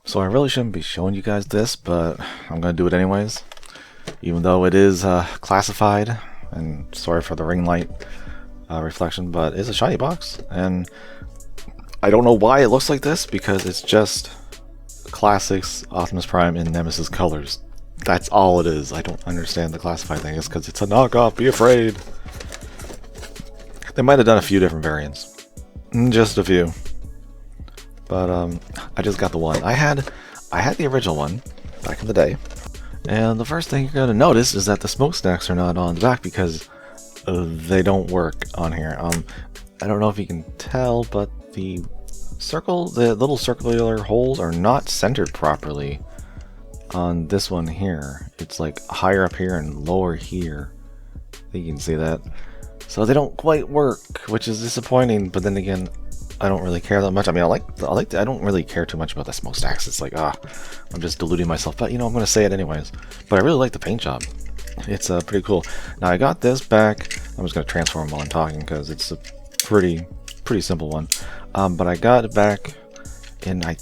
So I really shouldn't be showing you guys this, but I'm gonna do it anyways, even though it is classified. And sorry for the ring light reflection, but it's a shiny box, and I don't know why it looks like this because it's just Classics Optimus Prime in Nemesis colors. That's all it is. I don't understand the classified thing. It's because it's a knockoff. Be afraid. They might have done a few different variants, just a few. But I just got the one. I had the original one back in the day, and the first thing you're gonna notice is that the smokestacks are not on the back because they don't work on here. I don't know if you can tell, but the little circular holes are not centered properly on this one here. It's like higher up here and lower here. I think you can see that. So they don't quite work, which is disappointing. But then again, I don't really care that much. I mean, I don't really care too much about the smokestacks. It's like, I'm just deluding myself. But you know, I'm gonna say it anyways. But I really like the paint job. It's pretty cool. Now I got this back. I'm just gonna transform while I'm talking because it's a pretty simple one. But I got it back in I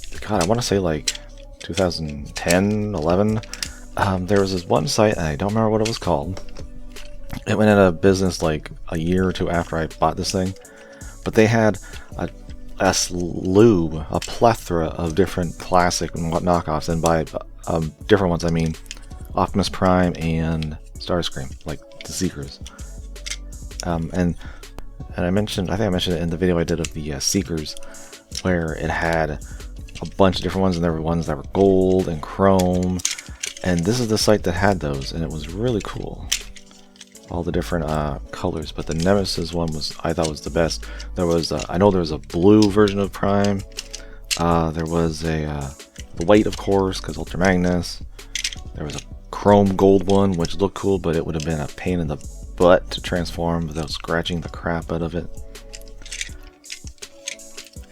want to say like 2010, 11. There was this one site, and I don't remember what it was called. It went out of business like a year or two after I bought this thing. But they had a plethora of different classic and what knockoffs, and by different ones I mean Optimus Prime and Starscream, like the Seekers. And I think I mentioned it in the video I did of the Seekers, where it had a bunch of different ones, and there were ones that were gold and chrome, and this is the site that had those, and it was really cool. All the different colors, but the Nemesis one I thought was the best. There was I know there was a blue version of Prime. There was the white, of course, because Ultra Magnus. There was a chrome gold one, which looked cool, but it would have been a pain in the butt to transform without scratching the crap out of it.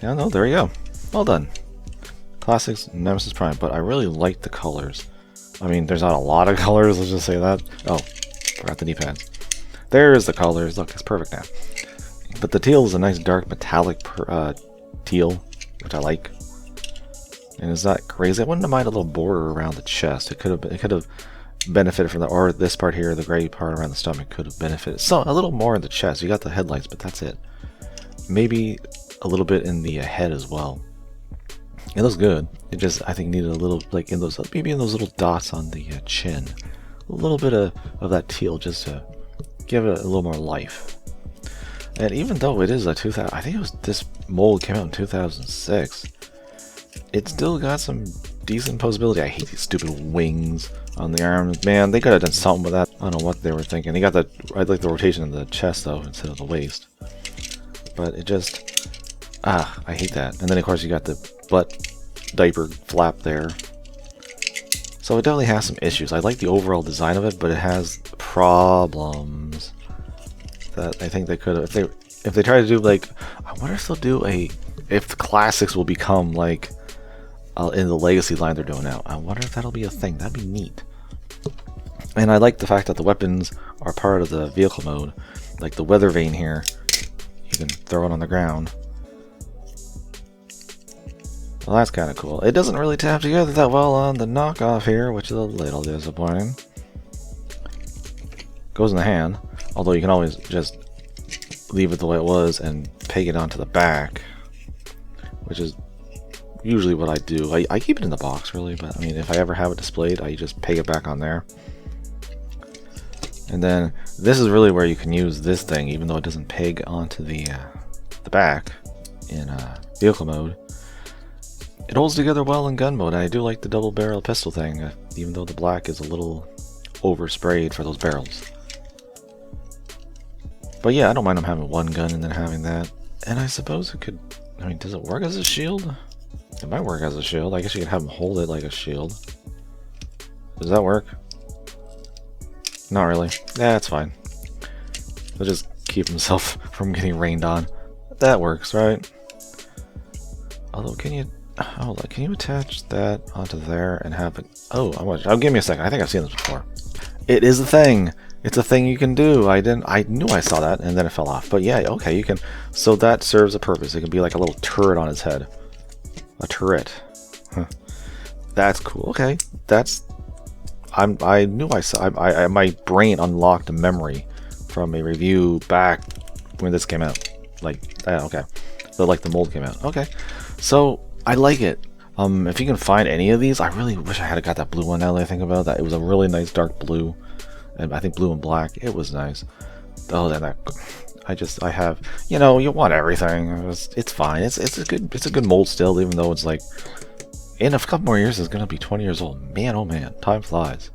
Yeah, no, there you go. Well done. Classics Nemesis Prime, but I really like the colors. I mean, there's not a lot of colors, let's just say that. Oh, forgot the knee pads. There's the colors. Look, it's perfect now. But the teal is a nice dark metallic teal, which I like. And it's not crazy. I wouldn't mind a little border around the chest. It could have benefited from that, or this part here, the gray part around the stomach could have benefited. So a little more in the chest. You got the headlights, but that's it. Maybe a little bit in the head as well. It looks good. It just, I think, needed a little, like in those, maybe in those little dots on the chin. A little bit of that teal just to give it a little more life. And even though it is a 2000, I think it was this mold came out in 2006, it still got some decent posability. I hate these stupid wings on the arms. Man, they could have done something with that. I don't know what they were thinking. They got the, I like the rotation of the chest though instead of the waist. But it just, I hate that. And then of course you got the butt diaper flap there. So it definitely has some issues. I like the overall design of it, but it has problems that I think they could have. If they try to do like, I wonder if they'll do if the classics will become like in the Legacy line they're doing now. I wonder if that'll be a thing. That'd be neat. And I like the fact that the weapons are part of the vehicle mode, like the weather vane here. You can throw it on the ground. Well, that's kind of cool. It doesn't really tap together that well on the knockoff here, which is a little disappointing. Goes in the hand, although you can always just leave it the way it was and peg it onto the back, which is usually what I do. I keep it in the box, really, but I mean, if I ever have it displayed, I just peg it back on there. And then this is really where you can use this thing, even though it doesn't peg onto the back in vehicle mode. It holds together well in gun mode, and I do like the double barrel pistol thing, even though the black is a little oversprayed for those barrels. But yeah, I don't mind them having one gun and then having that. And I suppose it could, I mean, does it work as a shield? It might work as a shield. I guess you could have them hold it like a shield. Does that work? Not really. Yeah, it's fine. He'll just keep himself from getting rained on. That works, right? Although, can you attach that onto there and have it? Oh, give me a second. I think I've seen this before. It is a thing. It's a thing you can do. I knew I saw that and then it fell off. But yeah, okay, you can. So that serves a purpose. It can be like a little turret on his head. A turret. Huh. That's cool. Okay, that's I knew I saw my brain unlocked a memory from a review back when this came out. Like, okay, so like the mold came out. Okay, so I like it. If you can find any of these, I really wish I had got that blue one. Now that I think about that, it was a really nice dark blue, and I think blue and black. It was nice. Oh, then I have, you know, you want everything. It's fine. It's a good mold still, even though it's like in a couple more years it's gonna be 20 years old. Man, oh man, time flies.